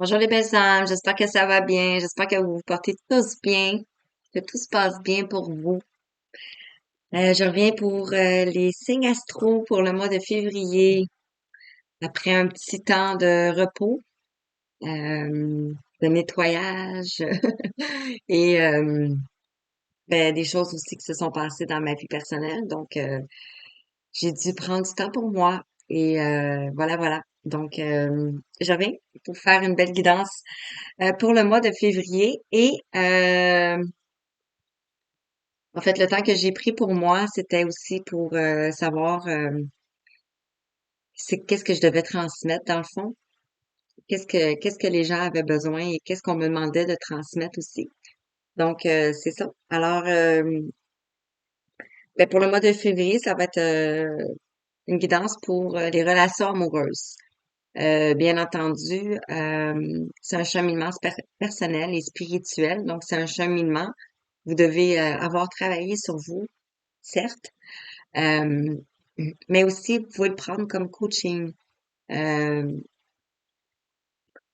Bonjour les belles âmes, j'espère que ça va bien, j'espère que vous vous portez tous bien, que tout se passe bien pour vous. Je reviens pour les signes astro pour le mois de février, après un petit temps de repos, de nettoyage et des choses aussi qui se sont passées dans ma vie personnelle. Donc, j'ai dû prendre du temps pour moi et voilà, voilà. Donc, je reviens pour faire une belle guidance pour le mois de février et en fait, le temps que j'ai pris pour moi, c'était aussi pour savoir c'est qu'est-ce que je devais transmettre dans le fond, qu'est-ce que les gens avaient besoin et qu'est-ce qu'on me demandait de transmettre aussi. Donc c'est ça. Alors pour le mois de février, ça va être une guidance pour les relations amoureuses. Bien entendu, c'est un cheminement personnel et spirituel, donc c'est un cheminement. Vous devez avoir travaillé sur vous, certes, euh, mais aussi vous pouvez le prendre comme coaching. Euh,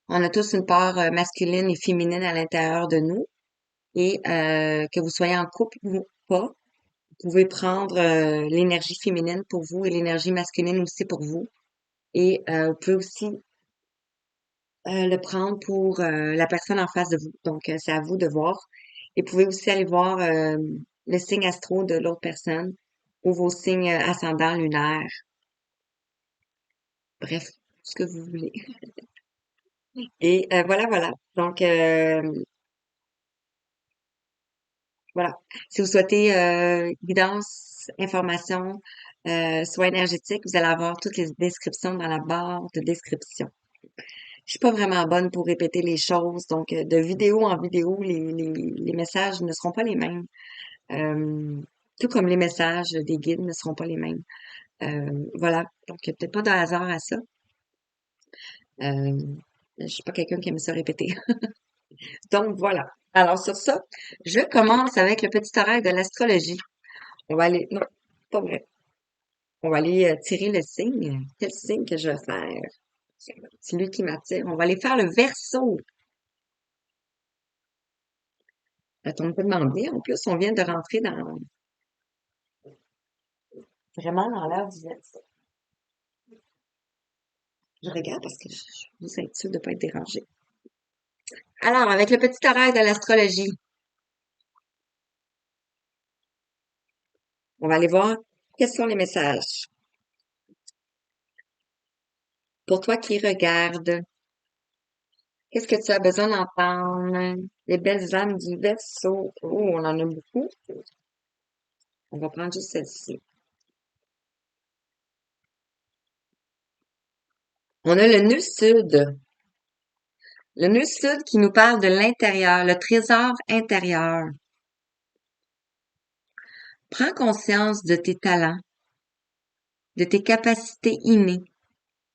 on a tous une part masculine et féminine à l'intérieur de nous et que vous soyez en couple ou pas, vous pouvez prendre l'énergie féminine pour vous et l'énergie masculine aussi pour vous. Et vous pouvez aussi le prendre pour la personne en face de vous. Donc, c'est à vous de voir. Et vous pouvez aussi aller voir le signe astro de l'autre personne ou vos signes ascendants lunaires. Bref, ce que vous voulez. Et voilà, voilà. Donc, voilà. Si vous souhaitez guidance, information, soit énergétique, vous allez avoir toutes les descriptions dans la barre de description. Je suis pas vraiment bonne pour répéter les choses, donc de vidéo en vidéo, les messages ne seront pas les mêmes. Euh, Tout comme les messages des guides ne seront pas les mêmes. Voilà. Donc, il n'y a peut-être pas de hasard à ça. Euh, je suis pas quelqu'un qui aime ça répéter. Donc, voilà. Alors, sur ça, je commence avec le petit oreille de l'astrologie. On va aller, non, pas vrai. On va aller tirer le signe. Quel signe que je vais faire? C'est lui qui m'attire. On va aller faire le verso. Ça tombe tellement bien. En plus, on vient de rentrer dans, vraiment dans l'heure du verso. Je regarde parce que je veux être sûre de ne pas être dérangée. Alors, avec le petit oreille de l'astrologie, on va aller voir quels sont les messages. Pour toi qui regardes, qu'est-ce que tu as besoin d'entendre? Les belles âmes du verso. Oh, on en a beaucoup. On va prendre juste celle-ci. On a le nœud sud. Le nœud sud qui nous parle de l'intérieur, le trésor intérieur. Prends conscience de tes talents, de tes capacités innées,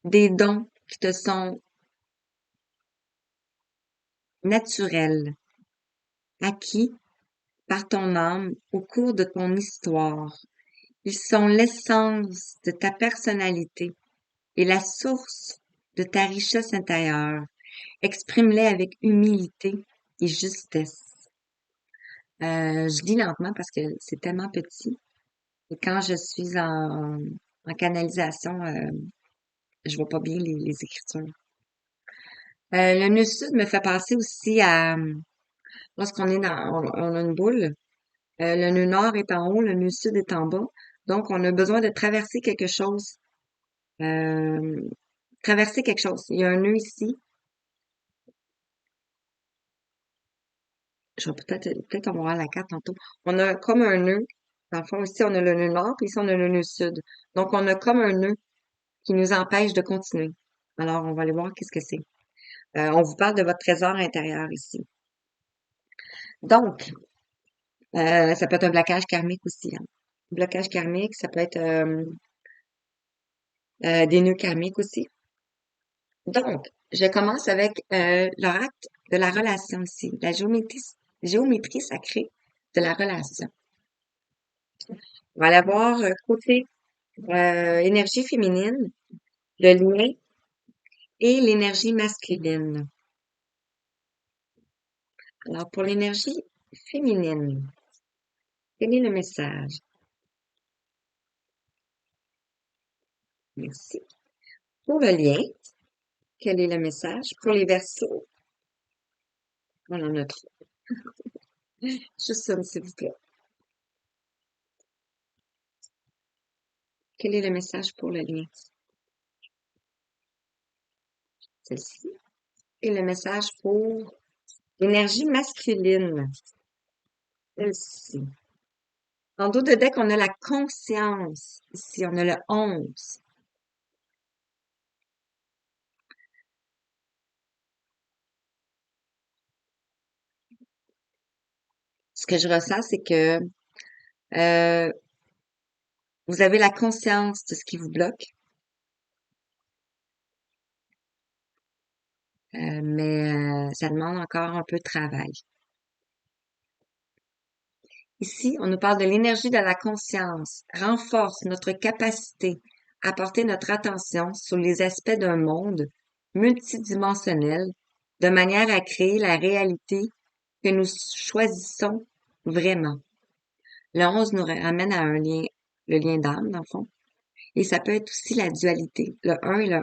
des dons qui te sont naturels, acquis par ton âme au cours de ton histoire. Ils sont l'essence de ta personnalité et la source de ta richesse intérieure. Exprime-les avec humilité et justesse. Je dis lentement parce que c'est tellement petit. Et quand je suis en canalisation, je vois pas bien les écritures. Le nœud sud me fait penser aussi à lorsqu'on est on a une boule. Le nœud nord est en haut, le nœud sud est en bas. Donc, on a besoin de traverser quelque chose. Euh, Traverser quelque chose. Il y a un nœud ici. Je vais peut-être on va voir la carte tantôt. On a comme un nœud. Dans le fond, ici, on a le nœud nord, puis ici, on a le nœud sud. Donc, on a comme un nœud qui nous empêche de continuer. Alors, on va aller voir qu'est-ce que c'est. On vous parle de votre trésor intérieur ici. Donc, ça peut être un blocage karmique aussi, hein. Blocage karmique, ça peut être des nœuds karmiques aussi. Donc, je commence avec l'oracle de la relation ici, la géométrie sacrée de la relation. On va l'avoir côté énergie féminine, le lien et l'énergie masculine. Alors, pour l'énergie féminine, quel est le message? Merci. Pour le lien, quel est le message? Pour les Verseaux, on en a trois. Juste ça, s'il vous plaît. Quel est le message pour le lien? Celle-ci. Et le message pour l'énergie masculine. Celle-ci. En dos de deck, on a la conscience. Ici, on a le 11. Ce que je ressens, c'est que euh, vous avez la conscience de ce qui vous bloque, mais ça demande encore un peu de travail. Ici, on nous parle de l'énergie de la conscience, renforce notre capacité à porter notre attention sur les aspects d'un monde multidimensionnel de manière à créer la réalité que nous choisissons vraiment. Le 11 nous ramène à un lien, le lien d'âme, dans le fond. Et ça peut être aussi la dualité. Le 1 et le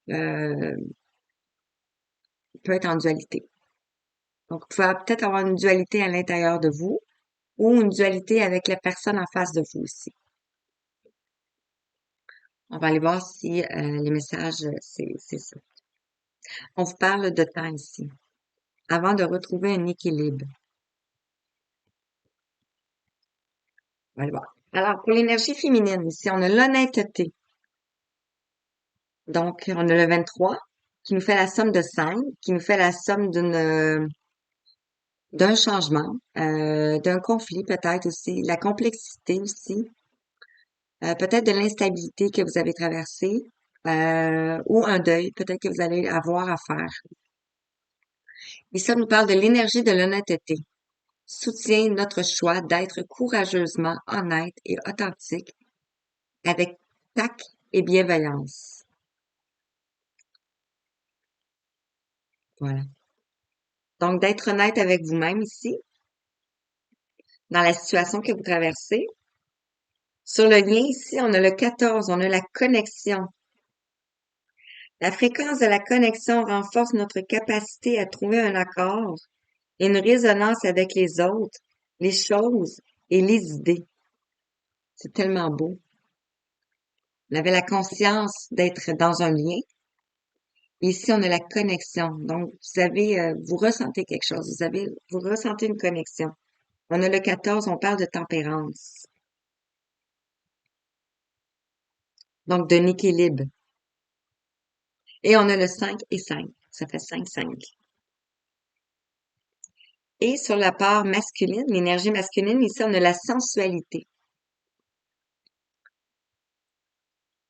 1 peut être en dualité. Donc, vous pouvez peut-être avoir une dualité à l'intérieur de vous ou une dualité avec la personne en face de vous aussi. On va aller voir si les messages, c'est ça. On vous parle de temps ici, avant de retrouver un équilibre. On va aller voir. Alors, pour l'énergie féminine, ici, on a l'honnêteté. Donc, on a le 23 qui nous fait la somme de 5, qui nous fait la somme d'un changement, d'un conflit peut-être aussi, la complexité aussi, peut-être de l'instabilité que vous avez traversée, ou un deuil peut-être que vous allez avoir à faire. Et ça nous parle de l'énergie de l'honnêteté. Soutient notre choix d'être courageusement honnête et authentique avec tact et bienveillance. Voilà. Donc, d'être honnête avec vous-même ici, dans la situation que vous traversez. Sur le lien ici, on a le 14, on a la connexion. La fréquence de la connexion renforce notre capacité à trouver un accord et une résonance avec les autres, les choses et les idées. C'est tellement beau. On avait la conscience d'être dans un lien. Ici, on a la connexion. Donc, vous avez, vous ressentez quelque chose. Vous ressentez une connexion. On a le 14, on parle de tempérance. Donc, d'un équilibre. Et on a le 5 et 5. Ça fait 5, 5. Et sur la part masculine, l'énergie masculine, ici, on a la sensualité.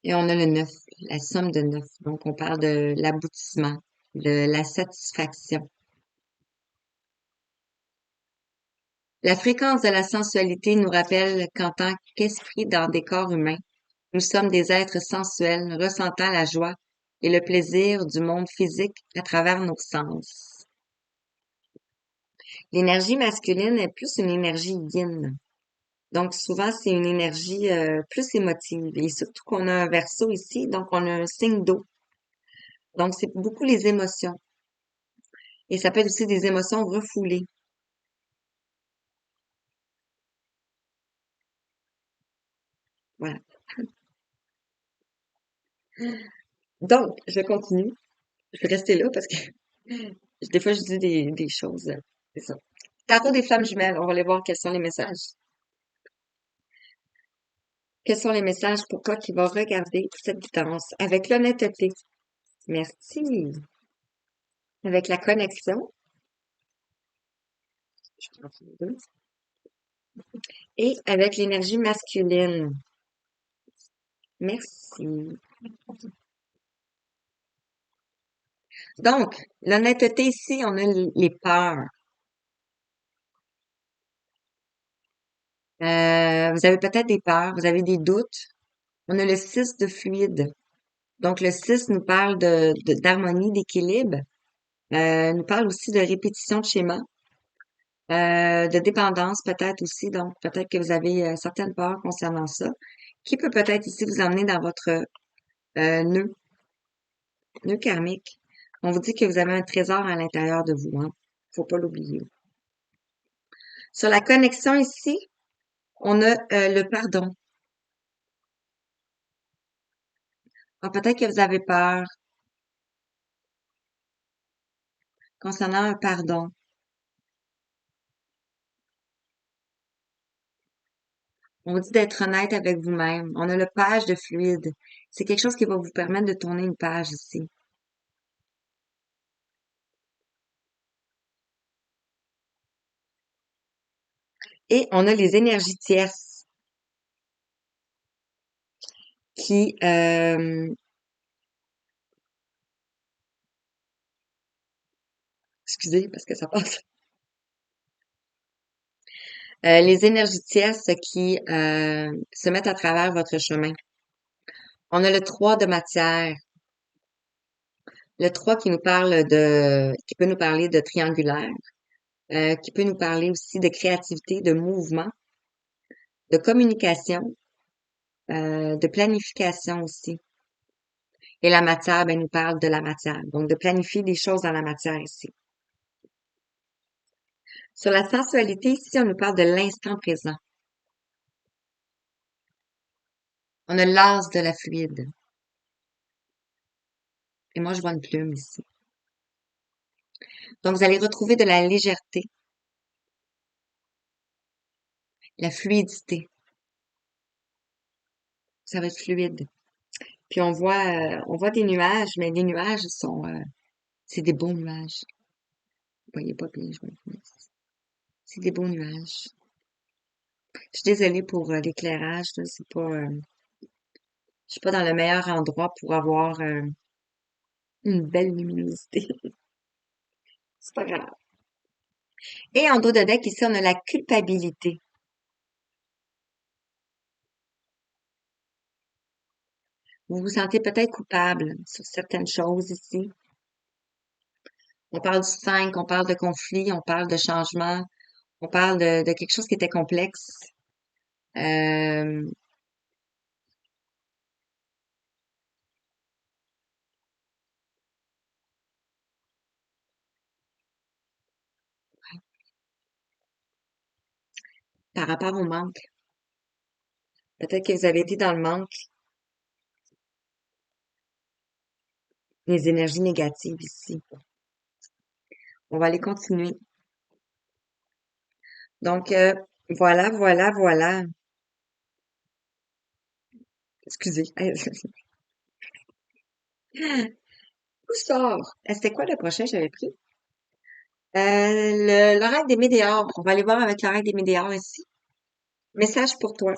Et on a le 9, la somme de 9. Donc, on parle de l'aboutissement, de la satisfaction. La fréquence de la sensualité nous rappelle qu'en tant qu'esprit dans des corps humains, nous sommes des êtres sensuels ressentant la joie et le plaisir du monde physique à travers nos sens. L'énergie masculine est plus une énergie yin. Donc souvent, c'est une énergie plus émotive. Et surtout qu'on a un verso ici, donc on a un signe d'eau. Donc c'est beaucoup les émotions. Et ça peut être aussi des émotions refoulées. Voilà. Donc, je continue. Je vais rester là parce que des fois, je dis des choses. C'est ça. Tarot des flammes jumelles, on va aller voir quels sont les messages. Quels sont les messages pour toi qui vas regarder cette guidance avec l'honnêteté? Merci. Avec la connexion. Je prends les deux. Et avec l'énergie masculine. Merci. Donc, l'honnêteté ici, on a les peurs. Vous avez peut-être des peurs, vous avez des doutes. On a le 6 de fluide. Donc, le 6 nous parle d'harmonie, d'équilibre. Nous parle aussi de répétition de schéma. de dépendance peut-être aussi. Donc, peut-être que vous avez certaines peurs concernant ça, qui peut peut-être ici vous emmener dans votre nœud, nœud karmique. On vous dit que vous avez un trésor à l'intérieur de vous, hein. Faut pas l'oublier. Sur la connexion ici, on a le pardon. Alors, peut-être que vous avez peur concernant un pardon. On vous dit d'être honnête avec vous-même. On a le page de fluide. C'est quelque chose qui va vous permettre de tourner une page ici. Et on a les énergies tierces qui, excusez, parce que ça passe. Les énergies tierces qui se mettent à travers votre chemin. On a le 3 de matière. Le 3 qui nous parle qui peut nous parler de triangulaire, qui peut nous parler aussi de créativité, de mouvement, de communication, de planification aussi. Et la matière, ben, nous parle de la matière. Donc, de planifier des choses dans la matière ici. Sur la sensualité, ici, on nous parle de l'instant présent. On a l'as de la fluide. Et moi, je vois une plume ici. Donc, vous allez retrouver de la légèreté, la fluidité. Ça va être fluide. Puis on voit des nuages, mais les nuages sont, c'est des beaux nuages. Vous voyez pas bien, je vois bien. C'est des beaux nuages. Je suis désolée pour l'éclairage, là, c'est pas, je suis pas dans le meilleur endroit pour avoir une belle luminosité. C'est pas grave. Et en dos de deck, ici, on a la culpabilité. Vous vous sentez peut-être coupable sur certaines choses ici. On parle du 5, on parle de conflit, on parle de changement, on parle de quelque chose qui était complexe. Euh, par rapport au manque. Peut-être que vous avez été dans le manque, les énergies négatives ici. On va aller continuer. Donc, voilà, voilà, voilà. Excusez. Où sort? C'était quoi le prochain que j'avais pris? L'oracle des météores. On va aller voir avec l'oracle des météores ici. Message pour toi.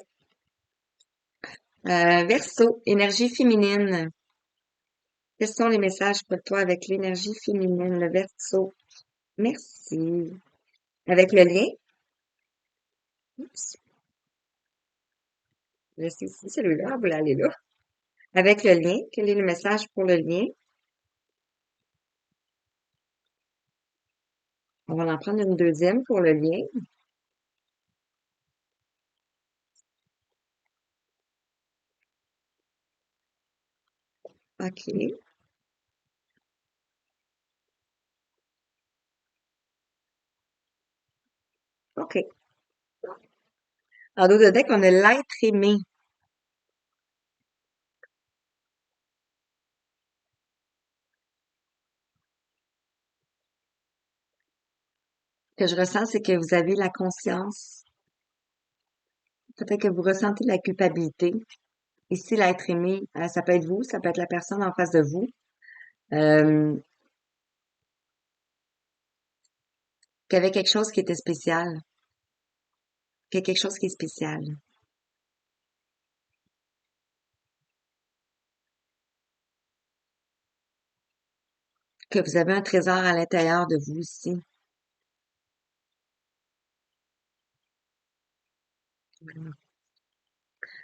Verseau, énergie féminine. Quels sont les messages pour toi avec l'énergie féminine, le Verseau? Merci. Avec le lien? Oups, je sais ici, celui-là, vous l'allez là. Avec le lien, quel est le message pour le lien? On va en prendre une deuxième pour le lien. OK. OK. En dos de deck, on a l'être aimé. Ce que je ressens, c'est que vous avez la conscience. Peut-être que vous ressentez la culpabilité. Ici, l'être aimé, ça peut être vous, ça peut être la personne en face de vous. Euh, qu'il y avait quelque chose qui était spécial. Qu'il y a quelque chose qui est spécial. Que vous avez un trésor à l'intérieur de vous ici.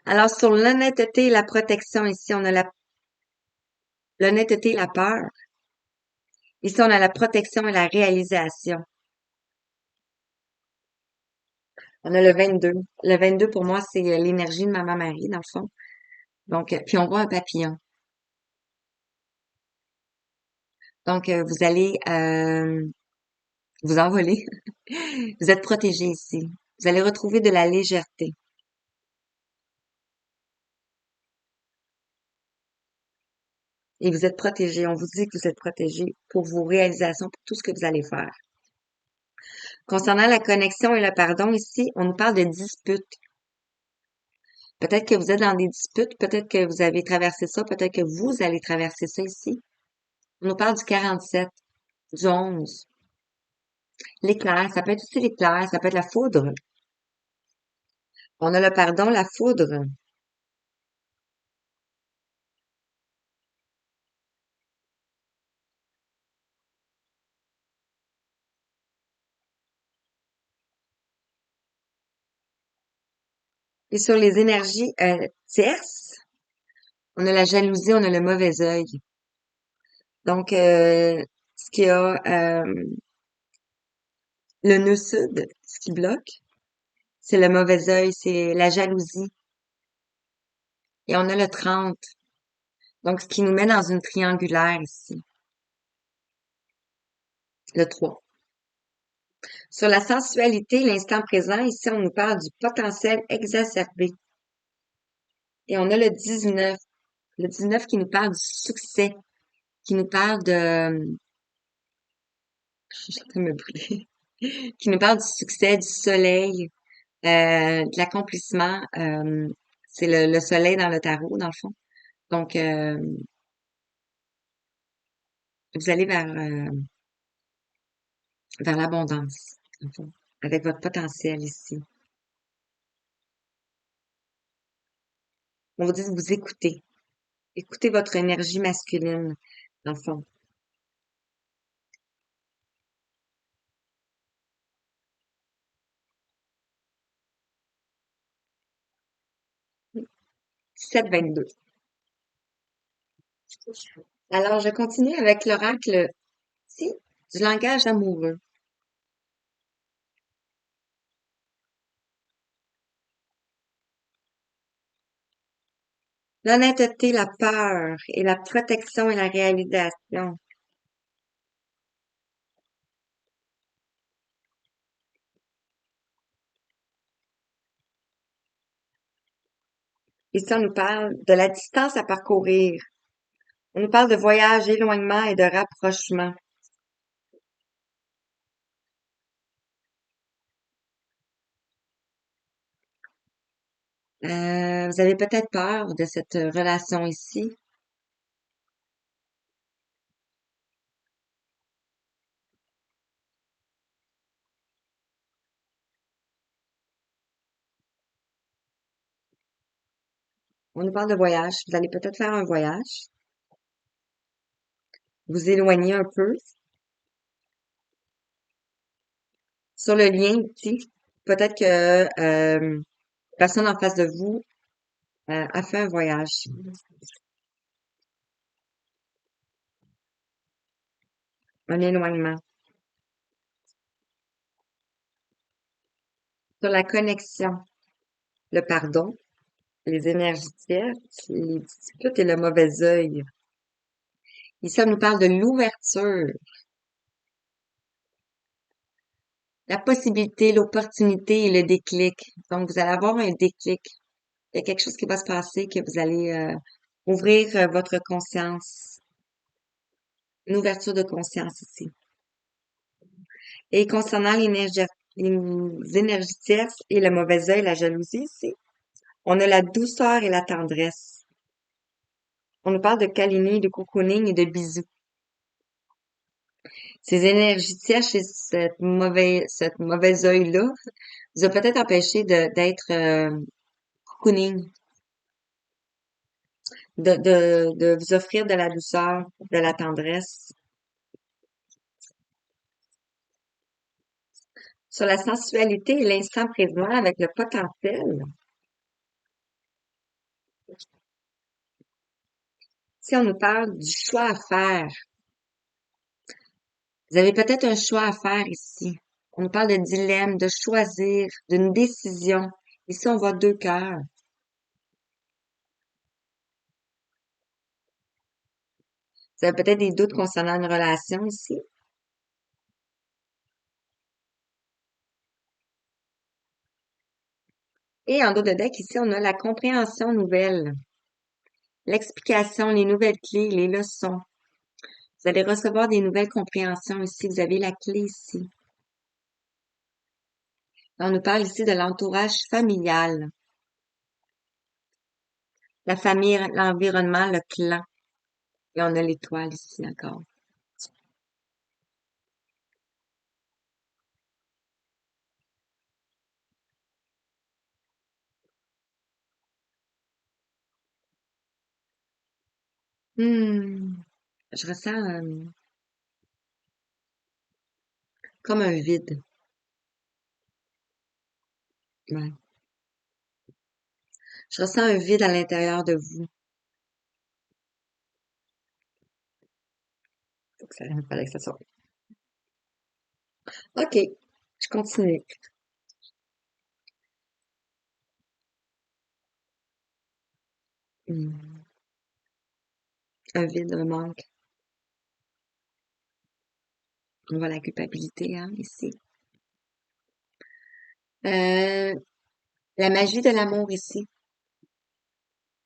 Alors, sur l'honnêteté et la protection, ici, on a l'honnêteté et la peur. Ici, on a la protection et la réalisation. On a le 22. Le 22, pour moi, c'est l'énergie de Maman Marie, dans le fond. Donc, puis on voit un papillon. Donc, vous allez vous envoler. Vous êtes protégé ici. Vous allez retrouver de la légèreté. Et vous êtes protégé. On vous dit que vous êtes protégé pour vos réalisations, pour tout ce que vous allez faire. Concernant la connexion et le pardon, ici, on nous parle de disputes. Peut-être que vous êtes dans des disputes, peut-être que vous avez traversé ça, peut-être que vous allez traverser ça ici. On nous parle du 47, du 11. L'éclair, ça peut être aussi l'éclair, ça peut être la foudre. On a le pardon, la foudre. Et sur les énergies tierces, on a la jalousie, on a le mauvais œil. Donc, ce qui a le nœud sud, ce qui bloque, c'est le mauvais œil, c'est la jalousie. Et on a le 30. Donc, ce qui nous met dans une triangulaire ici, le 3. Sur la sensualité, l'instant présent, ici, on nous parle du potentiel exacerbé. Et on a le 19. Le 19 qui nous parle du succès, qui nous parle de... Je suis en train de me brûler. Qui nous parle du succès, du soleil, de l'accomplissement. C'est le soleil dans le tarot, dans le fond. Donc, vous allez vers l'abondance, dans le fond, avec votre potentiel ici. On vous dit de vous écouter. Écoutez votre énergie masculine, dans le fond. 7-22. Alors, je continue avec l'oracle ici, du langage amoureux. L'honnêteté, la peur et la protection et la réalisation. Ici, on nous parle de la distance à parcourir. On nous parle de voyage, éloignement et de rapprochement. Vous avez peut-être peur de cette relation ici. On nous parle de voyage. Vous allez peut-être faire un voyage, vous éloigner un peu. Sur le lien ici, peut-être que personne en face de vous a fait un voyage. Un éloignement. Sur la connexion, le pardon, les énergies tierces, les disputes et le mauvais œil. Ici, on nous parle de l'ouverture, la possibilité, l'opportunité et le déclic. Donc, vous allez avoir un déclic. Il y a quelque chose qui va se passer, que vous allez ouvrir votre conscience. Une ouverture de conscience ici. Et concernant les énergies tierces et le mauvais œil, la jalousie ici, on a la douceur et la tendresse. On nous parle de câliner, de cocooning et de bisous. Ces énergies tierces et cette mauvaise œil-là vous a peut-être empêché d'être cocooning, de vous offrir de la douceur, de la tendresse. Sur la sensualité et l'instant présent avec le potentiel. Si on nous parle du choix à faire, vous avez peut-être un choix à faire ici. On nous parle de dilemme, de choisir, d'une décision. Ici, on voit deux cœurs. Vous avez peut-être des doutes concernant une relation ici. Et en dos de deck, ici, on a la compréhension nouvelle, l'explication, les nouvelles clés, les leçons. Vous allez recevoir des nouvelles compréhensions ici. Vous avez la clé ici. On nous parle ici de l'entourage familial, la famille, l'environnement, le clan. Et on a l'étoile ici encore. Hmm. Je ressens comme un vide. Ouais. Je ressens un vide à l'intérieur de vous. Il fallait que ça sorte. OK, je continue. Hmm. Un vide, un manque. On voit la culpabilité, hein, ici. Euh, la magie de l'amour ici,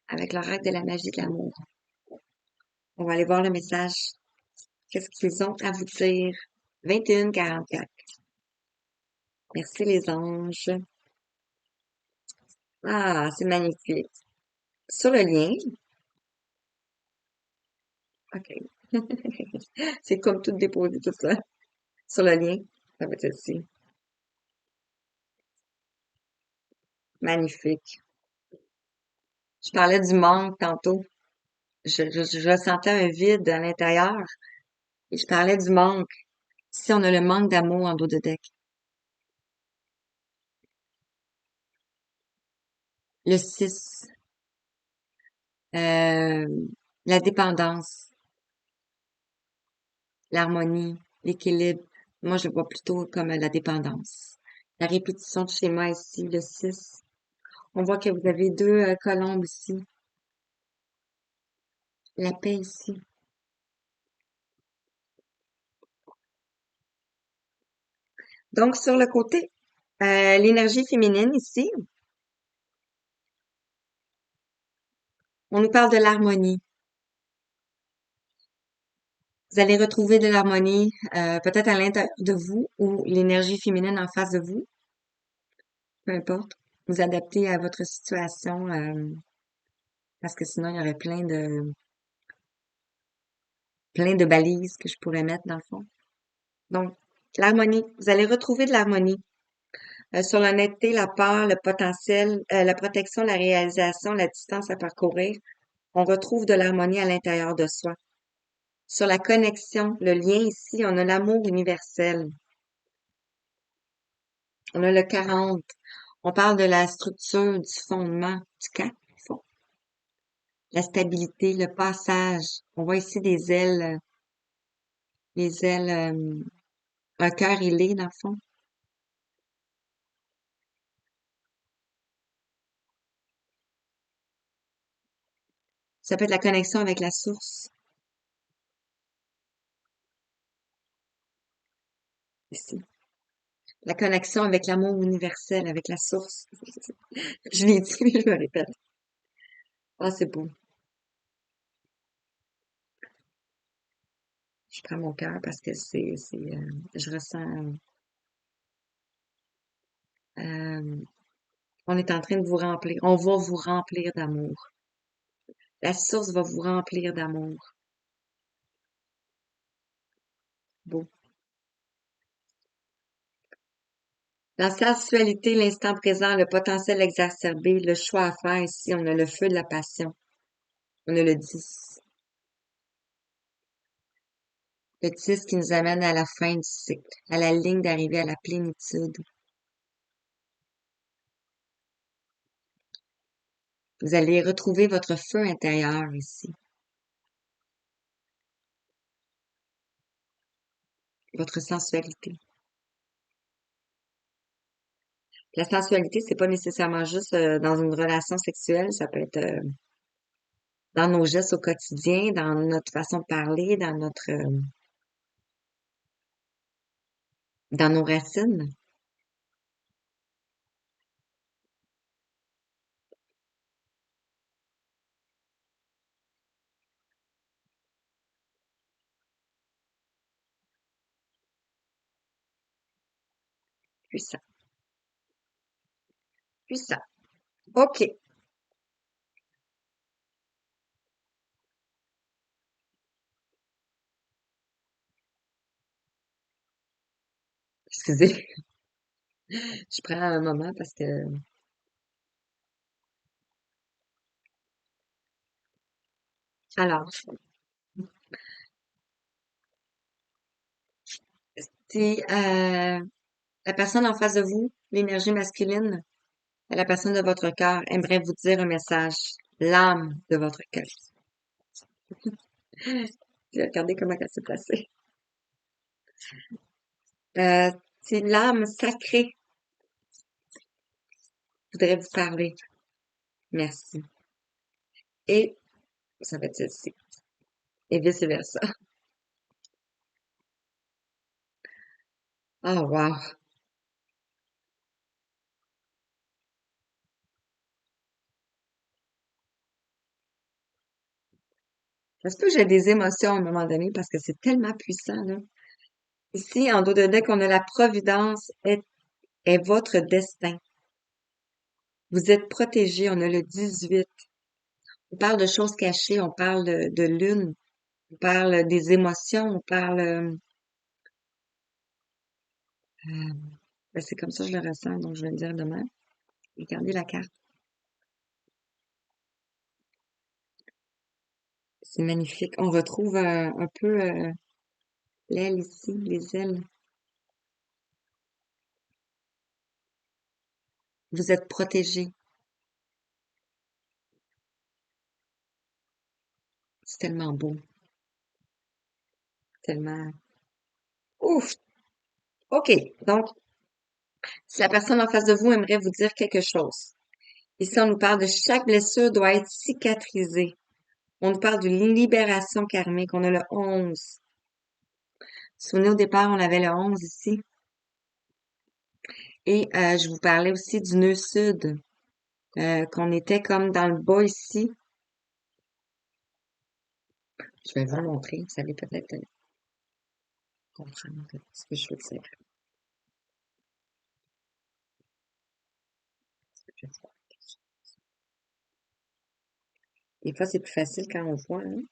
avec le règle de la magie de l'amour. On va aller voir le message. Qu'est-ce qu'ils ont à vous dire? 21:44. Merci les anges. Ah, c'est magnifique. Sur le lien, OK. C'est comme tout déposé, tout ça. Sur le lien, ça va être ici. Magnifique. Je parlais du manque tantôt. Je ressentais un vide à l'intérieur et je parlais du manque. Ici, on a le manque d'amour en dos de deck. Le 6, euh, la dépendance, l'harmonie, l'équilibre. Moi, je le vois plutôt comme la dépendance. La répétition de schéma ici, le 6. On voit que vous avez deux colombes ici. La paix ici. Donc, sur le côté, l'énergie féminine ici, on nous parle de l'harmonie. Vous allez retrouver de l'harmonie, peut-être à l'intérieur de vous ou l'énergie féminine en face de vous, peu importe. Vous adaptez à votre situation, parce que sinon il y aurait plein de balises que je pourrais mettre dans le fond. Donc, l'harmonie. Vous allez retrouver de l'harmonie. Sur l'honnêteté, la peur, le potentiel, la protection, la réalisation, la distance à parcourir, on retrouve de l'harmonie à l'intérieur de soi. Sur la connexion, le lien ici, on a l'amour universel. On a le 40. On parle de la structure, du fondement, du 4, au fond. La stabilité, le passage. On voit ici des ailes, les ailes, un cœur ailé, dans le fond. Ça peut être la connexion avec la source, ici. La connexion avec l'amour universel, avec la source. Je l'ai dit, mais je me répète. Ah, c'est beau. Je prends mon cœur parce que je ressens, euh, on est en train de vous remplir. On va vous remplir d'amour. La source va vous remplir d'amour. Beau. La sensualité, l'instant présent, le potentiel exacerbé, le choix à faire ici, on a le feu de la passion. On a le 10. Le 10 qui nous amène à la fin du cycle, à la ligne d'arrivée à la plénitude. Vous allez retrouver votre feu intérieur ici, votre sensualité. La sensualité, c'est pas nécessairement juste dans une relation sexuelle, ça peut être dans nos gestes au quotidien, dans notre façon de parler, dans nos racines. Puissant, puissant. OK. Excusez, je prends un moment parce que alors, si la personne en face de vous, l'énergie masculine, la personne de votre cœur aimerait vous dire un message, l'âme de votre cœur. Regardez comment elle s'est placée. Euh, si l'âme sacrée voudrait vous parler, merci. Et ça va être celle-ci. Et vice-versa. Oh, wow. Est-ce que j'ai des émotions à un moment donné parce que c'est tellement puissant, là. Ici, en dos de deck, on a la providence est votre destin. Vous êtes protégé. On a le 18. On parle de choses cachées, on parle de lune, on parle des émotions, on parle... ben, c'est comme ça que je le ressens, donc je vais le dire demain. Regardez la carte. C'est magnifique. On retrouve un peu l'aile ici, les ailes. Vous êtes protégé. C'est tellement beau, tellement... Ouf! OK. Donc, si la personne en face de vous aimerait vous dire quelque chose, ici, on nous parle de chaque blessure doit être cicatrisée. On nous parle d'une libération karmique. On a le 11. Vous vous souvenez, au départ, on avait le 11 ici. Et je vous parlais aussi du nœud sud, qu'on était comme dans le bas ici. Je vais vous le montrer. Vous allez peut-être comprendre ce que je veux dire. Des fois, c'est plus facile quand on voit, hein.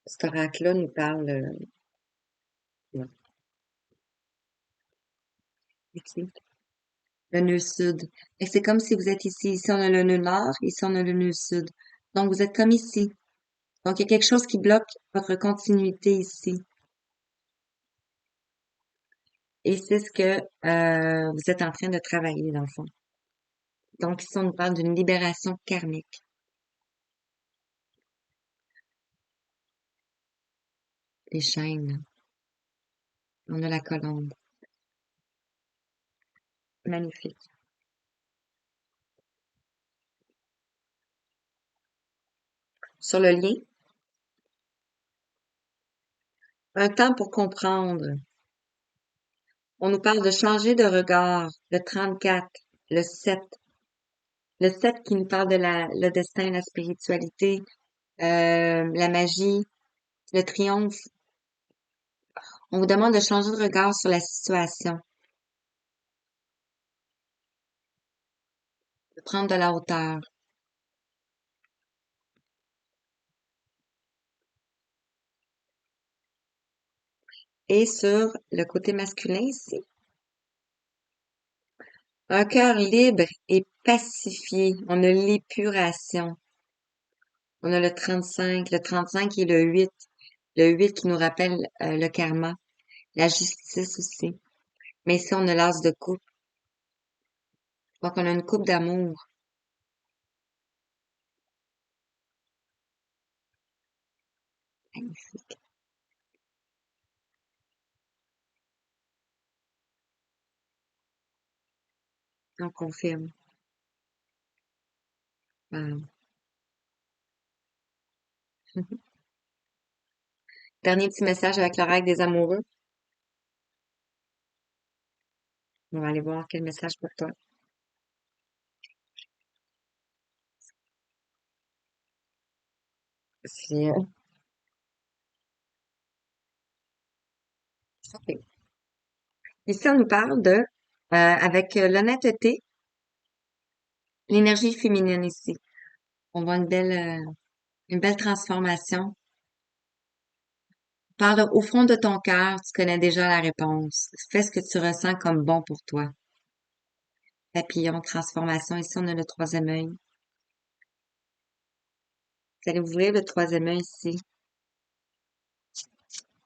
Cet oracle-là nous parle ouais, ici, le nœud sud. Et c'est comme si vous êtes ici. Ici, on a le nœud nord. Ici, on a le nœud sud. Donc, vous êtes comme ici. Donc, il y a quelque chose qui bloque votre continuité ici. Et c'est ce que vous êtes en train de travailler, dans le fond. Donc, ici, on nous parle d'une libération karmique. Les chaînes. On a la colombe. Magnifique. Sur le lien, un temps pour comprendre. On nous parle de changer de regard. Le 34, le 7. Le 7 qui nous parle de le destin, la spiritualité, la magie, le triomphe. On vous demande de changer de regard sur la situation, de prendre de la hauteur. Et sur le côté masculin ici, un cœur libre et pacifié. On a l'épuration. On a le 35. Le 35 qui est le 8. Le 8 qui nous rappelle le karma. La justice aussi. Mais ici, on a l'as de coupe. Donc, on a une coupe d'amour. Magnifique. On confirme. Wow. Dernier petit message avec l'oreille des amoureux. On va aller voir quel message pour toi. C'est, ok. Ici, on nous parle de, avec l'honnêteté, l'énergie féminine ici. On voit une belle transformation. Parle au fond de ton cœur, tu connais déjà la réponse. Fais ce que tu ressens comme bon pour toi. Papillon, transformation. Ici, on a le troisième œil. Vous allez ouvrir le troisième œil ici,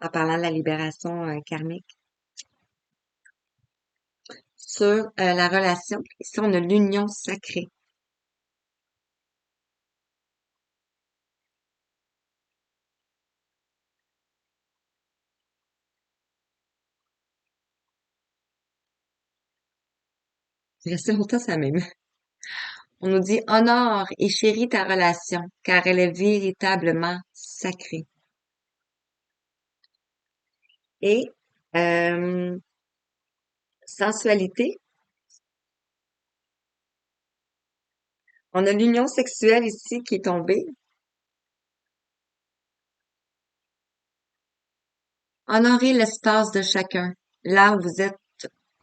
en parlant de la libération karmique. Sur la relation, ici, on a l'union sacrée. Restez longtemps, ça même. On nous dit honore et chéris ta relation, car elle est véritablement sacrée. Et euh, sensualité, on a l'union sexuelle ici qui est tombée. Honorez l'espace de chacun, là où vous êtes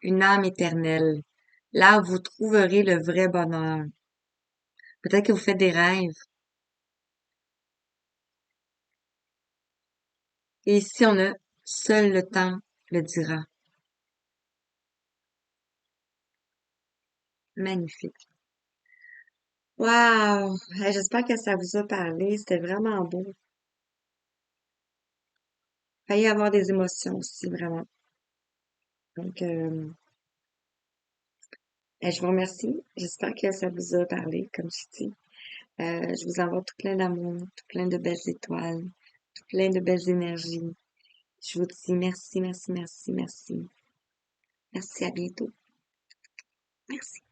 une âme éternelle, là où vous trouverez le vrai bonheur. Peut-être que vous faites des rêves. Et ici, on a seul le temps le dira. Magnifique. Wow! J'espère que ça vous a parlé. C'était vraiment beau. Failli avoir des émotions aussi, vraiment. Donc, je vous remercie. J'espère que ça vous a parlé, comme je dis. Je vous envoie tout plein d'amour, tout plein de belles étoiles, tout plein de belles énergies. Je vous dis merci, merci, merci, merci. Merci, à bientôt. Merci.